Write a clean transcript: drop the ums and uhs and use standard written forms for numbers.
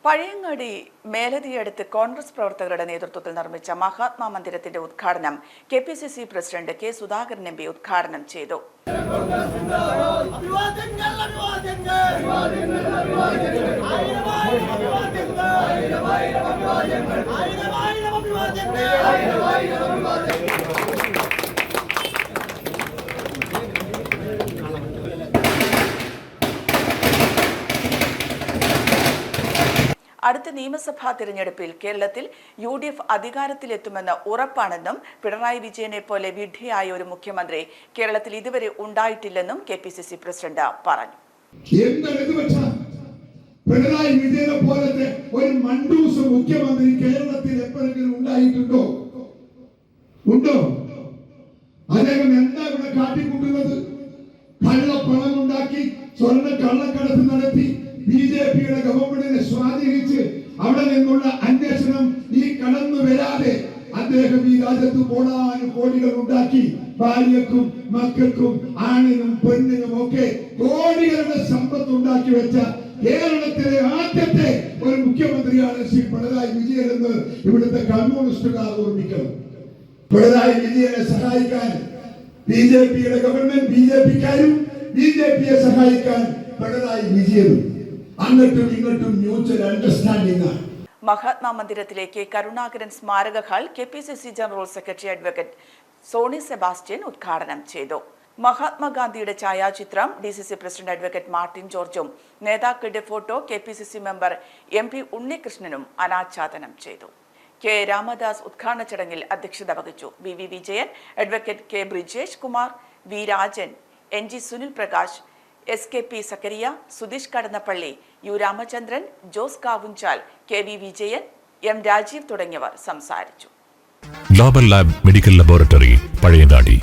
പഴയങ്ങാടി മേലതിയടുത്ത് കോൺഗ്രസ് പ്രവർത്തകരുടെ നേതൃത്വത്തിൽ നിർമ്മിച്ച മഹാത്മാ മന്ദിരത്തിന്റെ ഉദ്ഘാടനം KPCC president K Sudhakaran MP ഉദ്ഘാടനം ചെയ്തു. അടുത്ത നിയമസഭാ തിരഞ്ഞെടുപ്പിൽ കേരളത്തിൽ UDF അധികാരത്തിലെത്തുമെന്ന് ഉറപ്പാണെന്നും പിണറായി വിജയനെ പോലെ വിഡ്ഢിയായ ഒരു മുഖ്യമന്ത്രി കേരളത്തിൽ ഇതുവരെ ഉണ്ടായിട്ടില്ലെന്നും കെപിസിസി പ്രസിഡന്റ് പറഞ്ഞു. പിണറായി വിജയനെ പോലത്തെ ഒരു മണ്ടൂസ് മുഖ്യമന്ത്രി കേരളത്തിൽ എപ്പോഴെങ്കിലും ഉണ്ടായിട്ടുണ്ടോ? ഉണ്ടോ? അദ്ദേഹം എന്താ ഇവിടെ കാട്ടിക്കൂട്ടുന്നത്? കള്ളപ്പണം ഉണ്ടാക്കി സ്വർണ്ണ കള്ളക്കടത്ത് നടത്തി BJPയുടെ ഗവൺമെന്റിനെ സ്വാധീനിച്ച് അവിടെ നിന്നുള്ള അന്വേഷണം ഈ കടന്നു വരാതെ അദ്ദേഹം ഈ രാജ്യത്ത് കോടികൾ ഉണ്ടാക്കി ഭാര്യക്കും മക്കൾക്കും ആണിനും പെണ്ണിനും ഒക്കെ കോടികളുടെ സമ്പത്ത് ഉണ്ടാക്കി വെച്ച കേരളത്തിലെ ആദ്യത്തെ ഒരു മുഖ്യമന്ത്രിയാണ് ശ്രീ പിണറായി വിജയൻ എന്ന് ഇവിടുത്തെ കമ്മ്യൂണിസ്റ്റുകാർ ഓർമ്മിക്കണം. പിണറായി വിജയനെ സഹായിക്കാൻ BJPയുടെ ഗവൺമെന്റ്, BJPക്കാരും BJPയെ സഹായിക്കാൻ പിണറായി വിജയനും അങ്ങോട്ടും ഇങ്ങോട്ടും മ്യൂച്വൽ അണ്ടർസ്റ്റാൻഡിംഗ് ആണ്. മഹാത്മാ മന്ദിരത്തിലെ കെ കരുണാകരൻ സ്മാരക ഹാൾ കെപിസിസി general secretary advocate Sony Sebastian ഉദ്ഘാടനം ചെയ്തു. മഹാത്മാഗാന്ധിയുടെ ഛായാചിത്രം DCC പ്രസിഡന്റ് അഡ്വക്കേറ്റ് മാർട്ടിൻ ജോർജും നേതാക്കളുടെ ഫോട്ടോ KPCC മെമ്പർ MP ഉണ്ണികൃഷ്ണനും അനാച്ഛാദനം ചെയ്തു. K രാമദാസ് ഉദ്ഘാടന ചടങ്ങിൽ അധ്യക്ഷത വഹിച്ചു. VV Vijayan, advocate K Brijesh Kumar, V Rajan, NG Sunil Prakash, SKP Sakkariya, Sudheesh Kadannappally, U Ramachandran, Jose Kavunchal, KV Vijayan, M Rajeev തുടങ്ങിയവർ സംസാരിച്ചു. Global lab medical laboratory, Pazhayangadi.